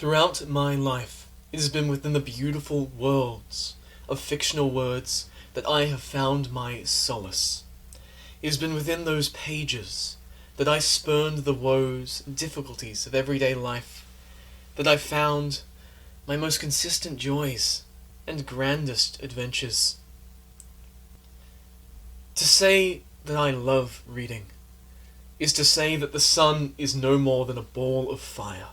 Throughout my life, it has been within the beautiful worlds of fictional words that I have found my solace. It has been within those pages that I spurned the woes and difficulties of everyday life, that I found my most consistent joys and grandest adventures. To say that I love reading is to say that the sun is no more than a ball of fire.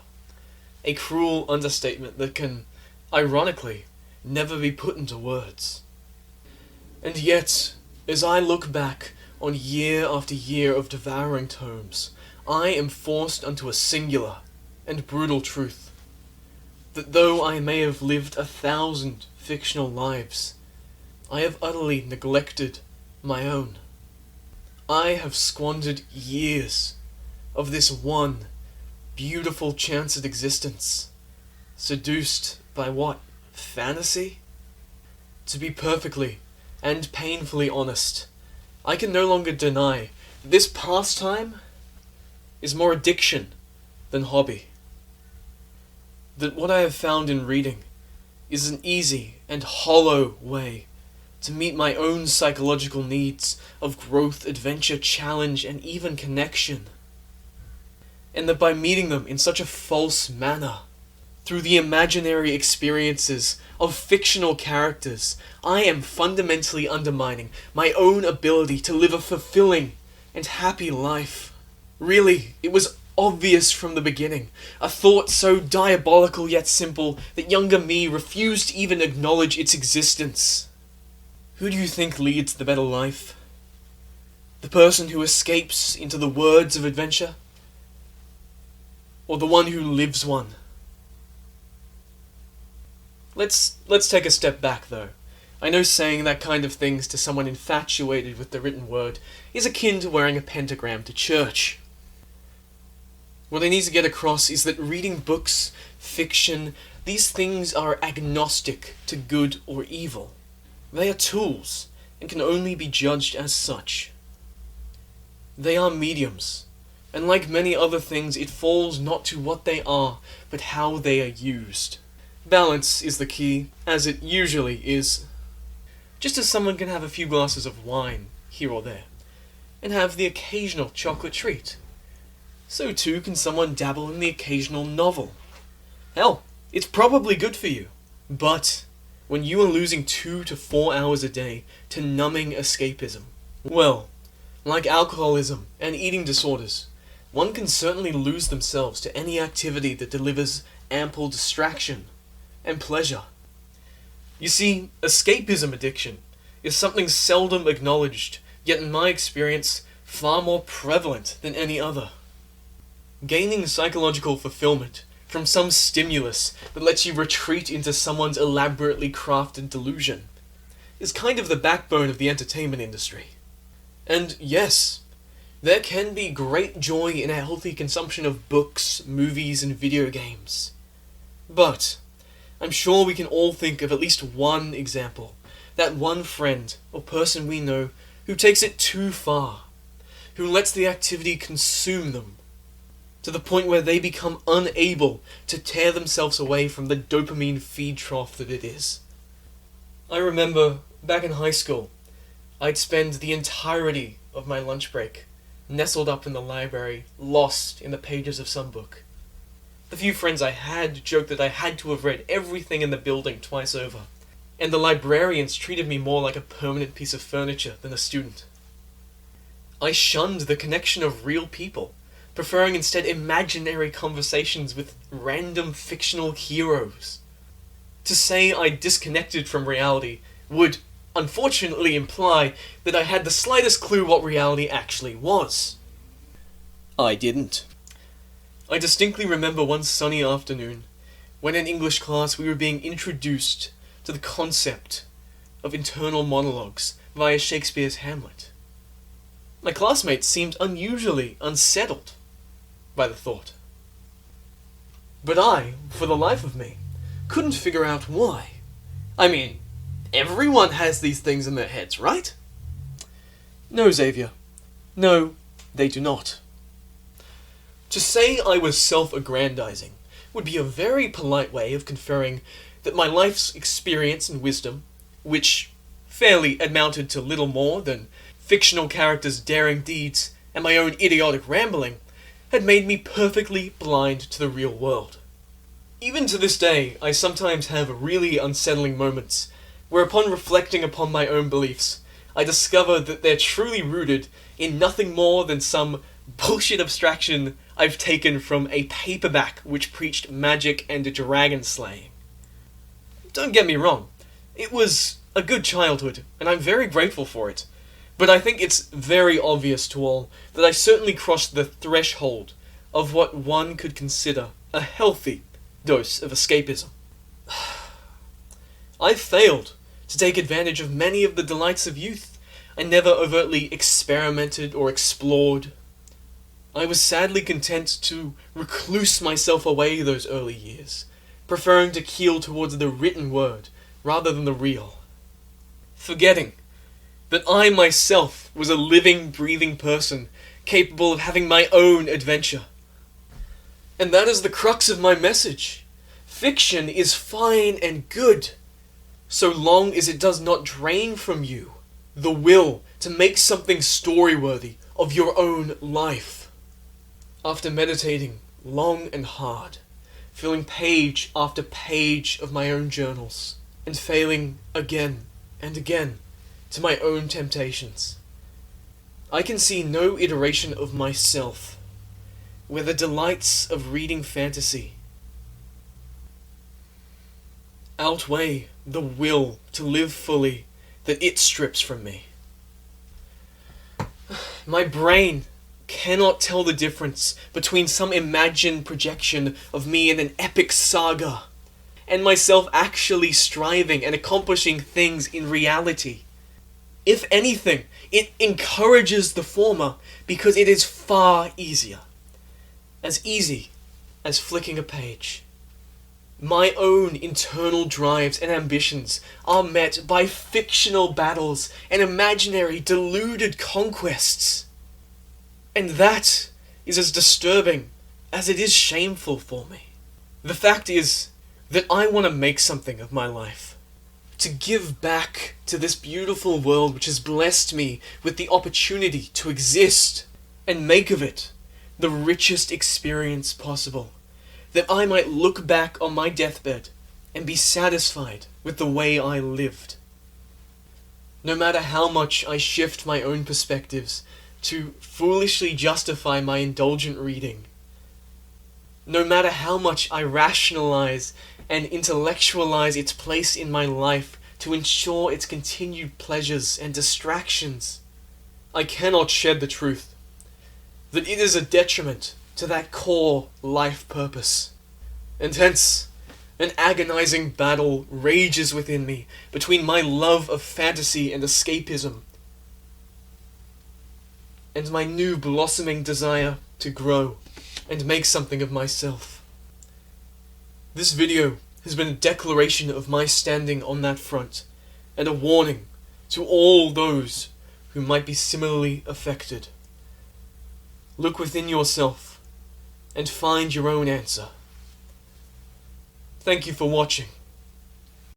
A cruel understatement that can, ironically, never be put into words. And yet, as I look back on year after year of devouring tomes, I am forced unto a singular and brutal truth, that though I may have lived 1,000 fictional lives, I have utterly neglected my own. I have squandered years of this one beautiful chance at existence, seduced by what? Fantasy? To be perfectly and painfully honest, I can no longer deny that this pastime is more addiction than hobby. That what I have found in reading is an easy and hollow way to meet my own psychological needs of growth, adventure, challenge, and even connection. And that by meeting them in such a false manner, through the imaginary experiences of fictional characters, I am fundamentally undermining my own ability to live a fulfilling and happy life. Really, it was obvious from the beginning, a thought so diabolical yet simple that younger me refused to even acknowledge its existence. Who do you think leads the better life? The person who escapes into the words of adventure? Or the one who lives one? Let's take a step back, though. I know saying that kind of things to someone infatuated with the written word is akin to wearing a pentagram to church. What I need to get across is that reading books, fiction, these things are agnostic to good or evil. They are tools, and can only be judged as such. They are mediums, and like many other things, it falls not to what they are, but how they are used. Balance is the key, as it usually is. Just as someone can have a few glasses of wine, here or there, and have the occasional chocolate treat, so too can someone dabble in the occasional novel. Hell, it's probably good for you, but when you are losing 2 to 4 hours a day to numbing escapism, well, like alcoholism and eating disorders, one can certainly lose themselves to any activity that delivers ample distraction and pleasure. You see, escapism addiction is something seldom acknowledged, yet in my experience, far more prevalent than any other. Gaining psychological fulfillment from some stimulus that lets you retreat into someone's elaborately crafted delusion is kind of the backbone of the entertainment industry. And yes, there can be great joy in a healthy consumption of books, movies, and video games. But I'm sure we can all think of at least one example, that one friend or person we know who takes it too far, who lets the activity consume them, to the point where they become unable to tear themselves away from the dopamine feed trough that it is. I remember, back in high school, I'd spend the entirety of my lunch break nestled up in the library, lost in the pages of some book. The few friends I had joked that I had to have read everything in the building twice over, and the librarians treated me more like a permanent piece of furniture than a student. I shunned the connection of real people, preferring instead imaginary conversations with random fictional heroes. To say I disconnected from reality would, unfortunately, imply that I had the slightest clue what reality actually was. I didn't. I distinctly remember one sunny afternoon, when in English class we were being introduced to the concept of internal monologues via Shakespeare's Hamlet. My classmates seemed unusually unsettled by the thought. But I, for the life of me, couldn't figure out why. I mean, everyone has these things in their heads, right? No, Xavier. No, they do not. To say I was self-aggrandizing would be a very polite way of conferring that my life's experience and wisdom, which fairly amounted to little more than fictional characters' daring deeds and my own idiotic rambling, had made me perfectly blind to the real world. Even to this day, I sometimes have really unsettling moments, where upon reflecting upon my own beliefs, I discover that they're truly rooted in nothing more than some bullshit abstraction I've taken from a paperback which preached magic and dragon slaying. Don't get me wrong, it was a good childhood, and I'm very grateful for it. But I think it's very obvious to all that I certainly crossed the threshold of what one could consider a healthy dose of escapism. I failed to take advantage of many of the delights of youth. I never overtly experimented or explored. I was sadly content to recluse myself away those early years, preferring to keel towards the written word rather than the real, forgetting that I myself was a living, breathing person capable of having my own adventure. And that is the crux of my message. Fiction is fine and good, so long as it does not drain from you the will to make something story-worthy of your own life. After meditating long and hard, filling page after page of my own journals, and failing again and again to my own temptations, I can see no iteration of myself where the delights of reading fantasy outweigh the will to live fully that it strips from me. My brain cannot tell the difference between some imagined projection of me in an epic saga and myself actually striving and accomplishing things in reality. If anything, it encourages the former because it is far easier. As easy as flicking a page. My own internal drives and ambitions are met by fictional battles and imaginary deluded conquests. And that is as disturbing as it is shameful for me. The fact is that I want to make something of my life. To give back to this beautiful world which has blessed me with the opportunity to exist and make of it the richest experience possible, that I might look back on my deathbed and be satisfied with the way I lived. No matter how much I shift my own perspectives to foolishly justify my indulgent reading, no matter how much I rationalize and intellectualize its place in my life to ensure its continued pleasures and distractions, I cannot shed the truth that it is a detriment to that core life purpose. And hence, an agonizing battle rages within me between my love of fantasy and escapism and my new blossoming desire to grow and make something of myself. This video has been a declaration of my standing on that front, and a warning to all those who might be similarly affected. Look within yourself and find your own answer. Thank you for watching.